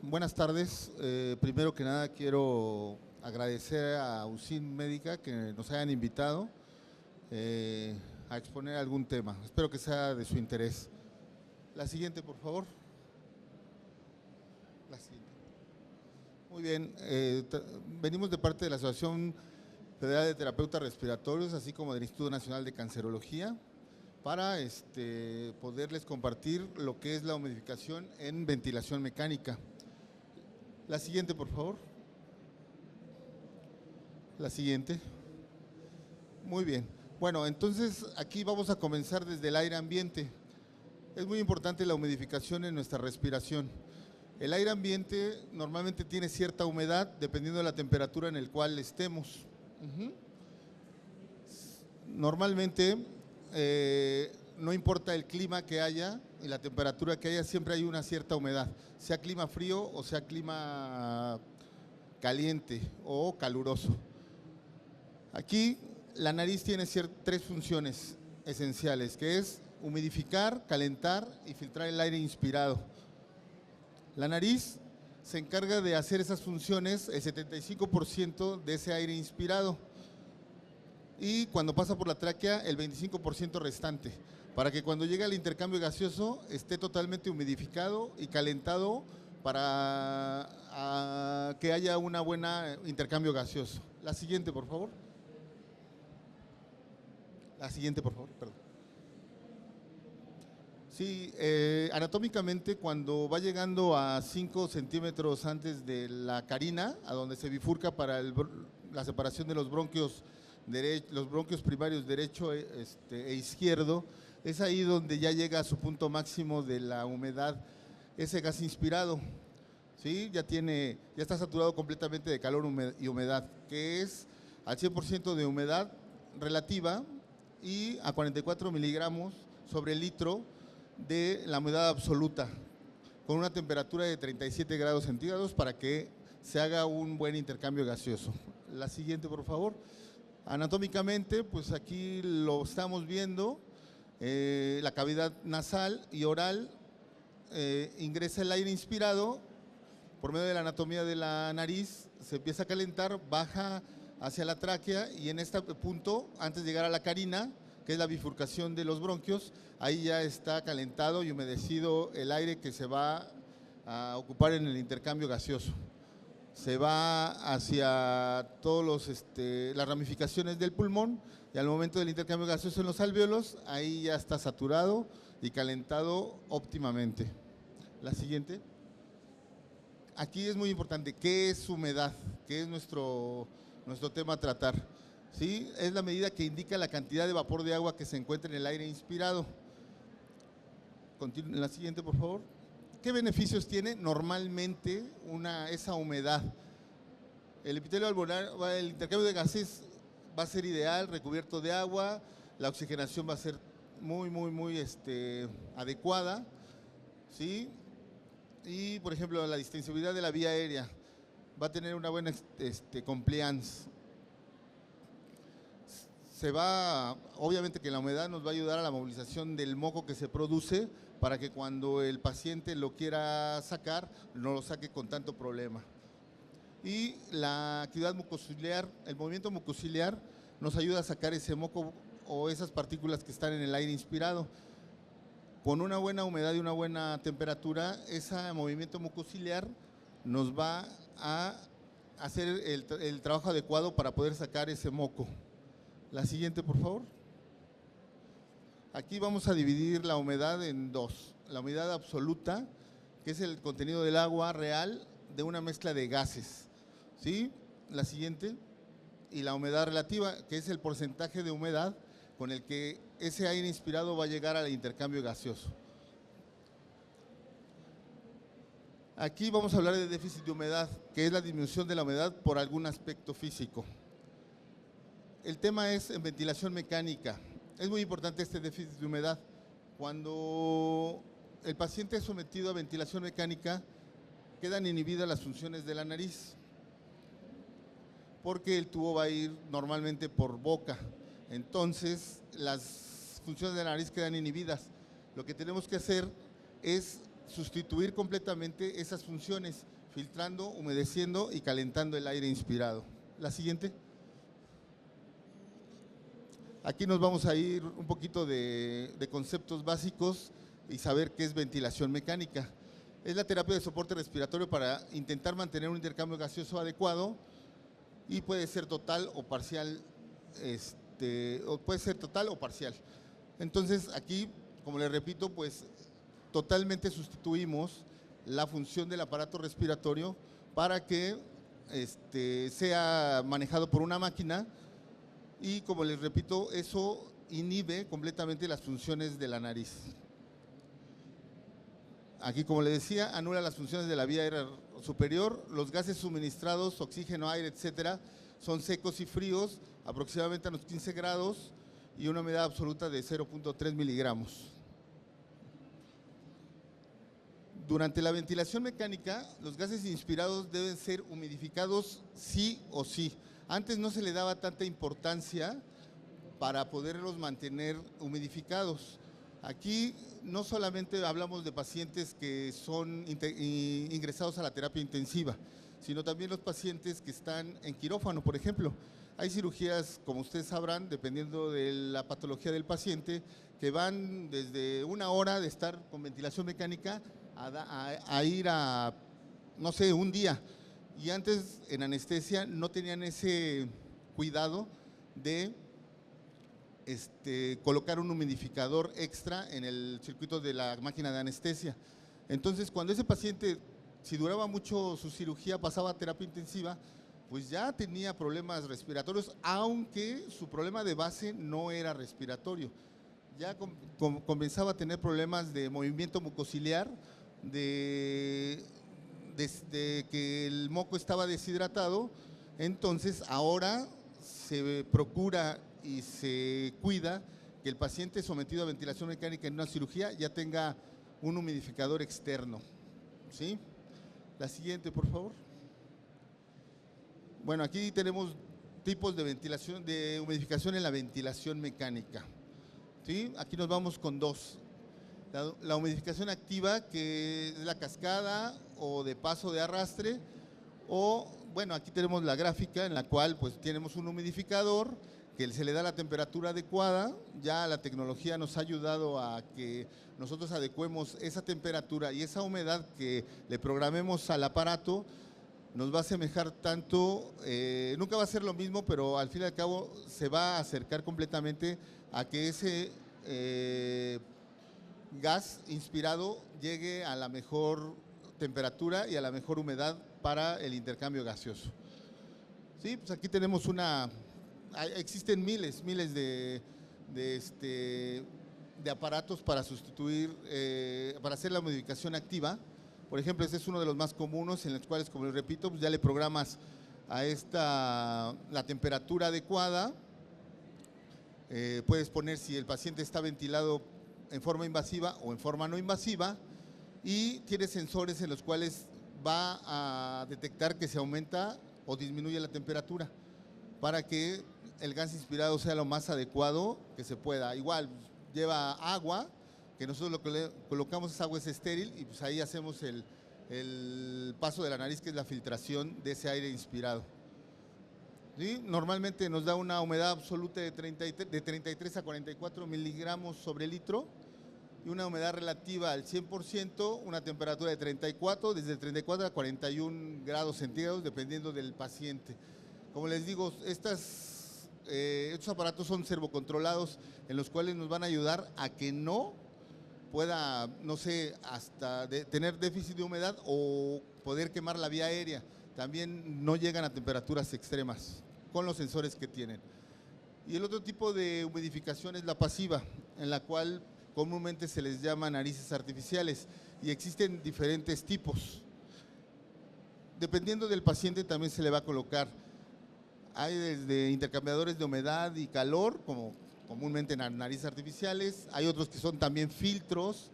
Buenas tardes. Primero que nada quiero agradecer a UCIN Médica que nos hayan invitado a exponer algún tema. Espero que sea de su interés. La siguiente, por favor. La siguiente. Muy bien. Venimos de parte de la Asociación Federal de Terapeutas Respiratorios, así como del Instituto Nacional de Cancerología, para poderles compartir lo que es la humidificación en ventilación mecánica. La siguiente, por favor. La siguiente. Muy bien. Bueno, entonces aquí vamos a comenzar desde el aire ambiente. Es muy importante la humidificación en nuestra respiración. El aire ambiente normalmente tiene cierta humedad dependiendo de la temperatura en la cual estemos. Normalmente, no importa el clima que haya y la temperatura que haya, siempre hay una cierta humedad, sea clima frío o sea clima caliente o caluroso. Aquí la nariz tiene tres funciones esenciales, que es humidificar, calentar y filtrar el aire inspirado. La nariz se encarga de hacer esas funciones el 75% de ese aire inspirado, y cuando pasa por la tráquea el 25% restante, para que cuando llegue al intercambio gaseoso esté totalmente humidificado y calentado para que haya una buena intercambio gaseoso. La siguiente, por favor. La siguiente, por favor, perdón. Sí, anatómicamente cuando va llegando a 5 centímetros antes de la carina, a donde se bifurca para la separación de los bronquios primarios derecho e izquierdo, es ahí donde ya llega a su punto máximo de la humedad, ese gas inspirado, ¿sí? Ya está saturado completamente de calor y humedad, que es al 100% de humedad relativa y a 44 miligramos sobre el litro de la humedad absoluta, con una temperatura de 37 grados centígrados para que se haga un buen intercambio gaseoso. La siguiente, por favor. Anatómicamente, pues aquí lo estamos viendo, la cavidad nasal y oral, ingresa el aire inspirado por medio de la anatomía de la nariz, se empieza a calentar, baja hacia la tráquea y en este punto, antes de llegar a la carina, que es la bifurcación de los bronquios, ahí ya está calentado y humedecido el aire que se va a ocupar en el intercambio gaseoso. Se va hacia todas las ramificaciones del pulmón y al momento del intercambio gaseoso en los alvéolos, ahí ya está saturado y calentado óptimamente. La siguiente. Aquí es muy importante, ¿qué es humedad? ¿Qué es nuestro tema a tratar? ¿Sí? Es la medida que indica la cantidad de vapor de agua que se encuentra en el aire inspirado. La siguiente, por favor. ¿Qué beneficios tiene normalmente esa humedad? El epitelio alveolar, el intercambio de gases va a ser ideal, recubierto de agua, la oxigenación va a ser muy adecuada, ¿sí? Y, por ejemplo, la distensibilidad de la vía aérea va a tener una buena compliance. Obviamente que la humedad nos va a ayudar a la movilización del moco que se produce para que cuando el paciente lo quiera sacar, no lo saque con tanto problema. Y la actividad mucociliar, el movimiento mucociliar nos ayuda a sacar ese moco o esas partículas que están en el aire inspirado. Con una buena humedad y una buena temperatura, ese movimiento mucociliar nos va a hacer el trabajo adecuado para poder sacar ese moco. La siguiente, por favor. Aquí vamos a dividir la humedad en dos. La humedad absoluta, que es el contenido del agua real de una mezcla de gases, ¿sí? La siguiente. Y la humedad relativa, que es el porcentaje de humedad con el que ese aire inspirado va a llegar al intercambio gaseoso. Aquí vamos a hablar de déficit de humedad, que es la disminución de la humedad por algún aspecto físico. El tema es en ventilación mecánica. Es muy importante este déficit de humedad. Cuando el paciente es sometido a ventilación mecánica, quedan inhibidas las funciones de la nariz, porque el tubo va a ir normalmente por boca. Entonces, las funciones de la nariz quedan inhibidas. Lo que tenemos que hacer es sustituir completamente esas funciones filtrando, humedeciendo y calentando el aire inspirado. La siguiente. Aquí nos vamos a ir un poquito de conceptos básicos y saber qué es ventilación mecánica. Es la terapia de soporte respiratorio para intentar mantener un intercambio gaseoso adecuado y puede ser total o parcial, Entonces aquí, como les repito, pues totalmente sustituimos la función del aparato respiratorio para que sea manejado por una máquina y, como les repito, eso inhibe completamente las funciones de la nariz. Aquí, como les decía, anula las funciones de la vía aérea superior. Los gases suministrados, oxígeno, aire, etcétera, son secos y fríos, aproximadamente a unos 15 grados y una humedad absoluta de 0.3 miligramos. Durante la ventilación mecánica, los gases inspirados deben ser humidificados sí o sí. Antes no se le daba tanta importancia para poderlos mantener humidificados. Aquí no solamente hablamos de pacientes que son ingresados a la terapia intensiva, sino también los pacientes que están en quirófano, por ejemplo. Hay cirugías, como ustedes sabrán, dependiendo de la patología del paciente, que van desde una hora de estar con ventilación mecánica a ir a, no sé, un día. Y antes en anestesia no tenían ese cuidado de colocar un humidificador extra en el circuito de la máquina de anestesia. Entonces, cuando ese paciente, si duraba mucho su cirugía, pasaba a terapia intensiva, pues ya tenía problemas respiratorios, aunque su problema de base no era respiratorio. Ya comenzaba a tener problemas de movimiento mucociliar, de que el moco estaba deshidratado. Entonces ahora se procura y se cuida que el paciente sometido a ventilación mecánica en una cirugía ya tenga un humidificador externo, ¿sí? La siguiente, por favor. Bueno, aquí tenemos tipos de ventilación, de humidificación en la ventilación mecánica, ¿sí? Aquí nos vamos con dos. La humidificación activa, que es la cascada o de paso de arrastre, o, bueno, aquí tenemos la gráfica en la cual pues tenemos un humidificador que se le da la temperatura adecuada. Ya la tecnología nos ha ayudado a que nosotros adecuemos esa temperatura y esa humedad que le programemos al aparato. Nos va a asemejar tanto, nunca va a ser lo mismo, pero al fin y al cabo se va a acercar completamente a que ese gas inspirado llegue a la mejor temperatura y a la mejor humedad para el intercambio gaseoso. Sí, pues aquí tenemos existen miles de aparatos para sustituir, para hacer la modificación activa. Por ejemplo, este es uno de los más comunes, en los cuales, como les repito, pues ya le programas a la temperatura adecuada. Puedes poner si el paciente está ventilado en forma invasiva o en forma no invasiva, y tiene sensores en los cuales va a detectar que se aumenta o disminuye la temperatura para que el gas inspirado sea lo más adecuado que se pueda. Igual lleva agua, que nosotros lo que le colocamos es agua estéril, y pues ahí hacemos el paso de la nariz, que es la filtración de ese aire inspirado. ¿Sí? Normalmente nos da una humedad absoluta de 33 a 44 miligramos sobre litro y una humedad relativa al 100%, una temperatura de 34, desde 34 a 41 grados centígrados, dependiendo del paciente. Como les digo, estos aparatos son servocontrolados, en los cuales nos van a ayudar a que no pueda, no sé, hasta tener déficit de humedad o poder quemar la vía aérea. También no llegan a temperaturas extremas con los sensores que tienen. Y el otro tipo de humidificación es la pasiva, en la cual comúnmente se les llama narices artificiales, y existen diferentes tipos. Dependiendo del paciente también se le va a colocar. Hay desde intercambiadores de humedad y calor, como comúnmente en narices artificiales. Hay otros que son también filtros,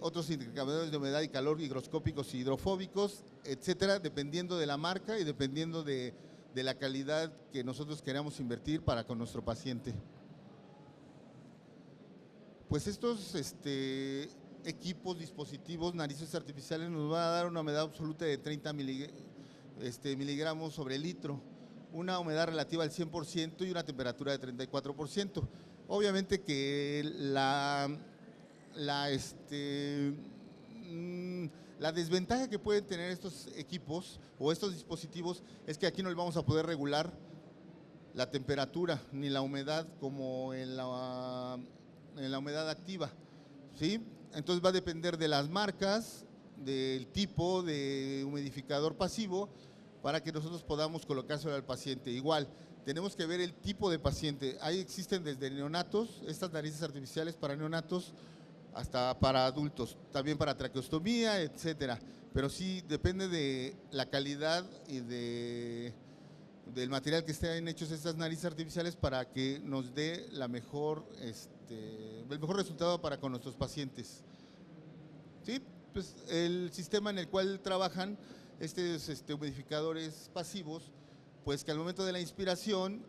otros intercambiadores de humedad y calor higroscópicos y hidrofóbicos, etcétera, dependiendo de la marca y dependiendo de la calidad que nosotros queramos invertir para con nuestro paciente. Pues estos equipos, dispositivos, narices artificiales nos va a dar una humedad absoluta de 30 miligramos sobre litro, una humedad relativa al 100% y una temperatura de 34%. Obviamente que la desventaja que pueden tener estos equipos o estos dispositivos es que aquí no le vamos a poder regular la temperatura ni la humedad como en la humedad activa, ¿sí? Entonces va a depender de las marcas, del tipo de humidificador pasivo para que nosotros podamos colocárselo al paciente. Igual, tenemos que ver el tipo de paciente. Ahí existen desde neonatos, estas narices artificiales para neonatos, hasta para adultos, también para traqueostomía, etcétera. Pero sí depende de la calidad y del material que estén hechos estas narices artificiales para que nos dé el mejor resultado para con nuestros pacientes. ¿Sí? Pues el sistema en el cual trabajan estos humidificadores pasivos, pues que al momento de la inspiración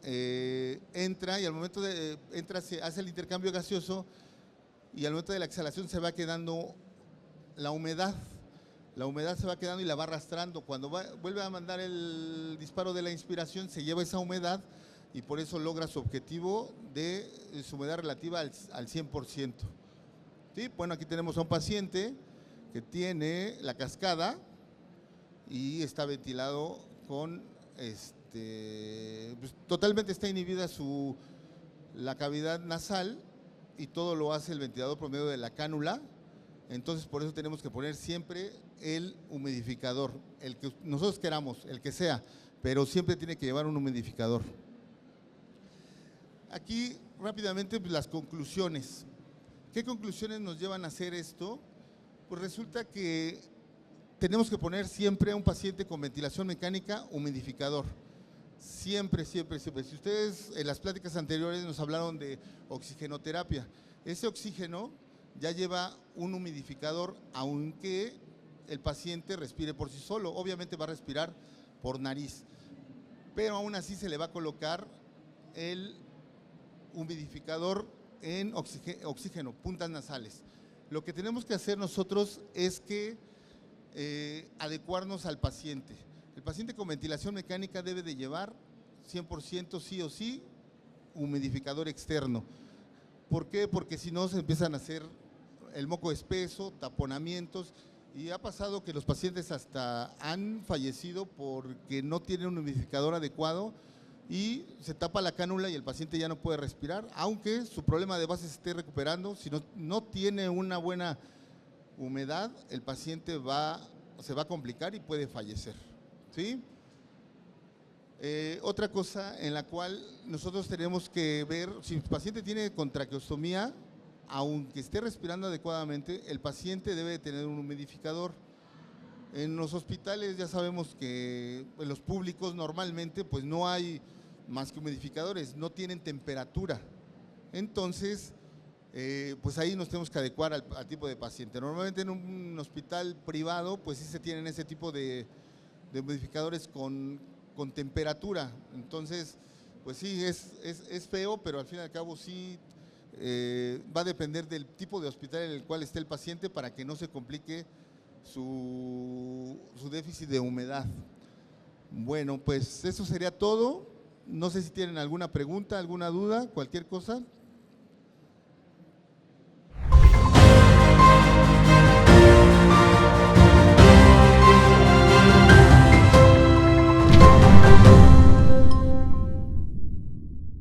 entra y al momento de entra se hace el intercambio gaseoso y al momento de la exhalación se va quedando la humedad se va quedando y la va arrastrando. Cuando vuelve a mandar el disparo de la inspiración se lleva esa humedad y por eso logra su objetivo de su humedad relativa al 100%. ¿Sí? Bueno, aquí tenemos a un paciente que tiene la cascada y está ventilado con pues, totalmente está inhibida la cavidad nasal y todo lo hace el ventilador por medio de la cánula. Entonces por eso tenemos que poner siempre el humidificador, el que nosotros queramos, el que sea, pero siempre tiene que llevar un humidificador. Aquí rápidamente pues, las conclusiones. ¿Qué conclusiones nos llevan a hacer esto? Pues resulta que tenemos que poner siempre a un paciente con ventilación mecánica humidificador. Siempre, siempre, siempre. Si ustedes en las pláticas anteriores nos hablaron de oxigenoterapia, ese oxígeno ya lleva un humidificador, aunque el paciente respire por sí solo. Obviamente va a respirar por nariz, pero aún así se le va a colocar el humidificador en oxígeno, puntas nasales. Lo que tenemos que hacer nosotros es que adecuarnos al paciente. El paciente con ventilación mecánica debe de llevar 100% sí o sí humidificador externo. ¿Por qué? Porque si no se empiezan a hacer el moco espeso, taponamientos, y ha pasado que los pacientes hasta han fallecido porque no tienen un humidificador adecuado y se tapa la cánula y el paciente ya no puede respirar, aunque su problema de base se esté recuperando. Si no tiene una buena humedad, el paciente se va a complicar y puede fallecer, ¿sí? Otra cosa en la cual nosotros tenemos que ver, si el paciente tiene traqueostomía, aunque esté respirando adecuadamente, el paciente debe de tener un humidificador. En los hospitales ya sabemos que en los públicos normalmente pues no hay más que humidificadores, no tienen temperatura. Entonces, pues ahí nos tenemos que adecuar al tipo de paciente. Normalmente en un hospital privado pues sí se tienen ese tipo de humidificadores con temperatura. Entonces, pues sí, es feo, pero al fin y al cabo sí va a depender del tipo de hospital en el cual esté el paciente para que no se complique su déficit de humedad. Bueno, pues eso sería todo. No sé si tienen alguna pregunta, alguna duda, cualquier cosa.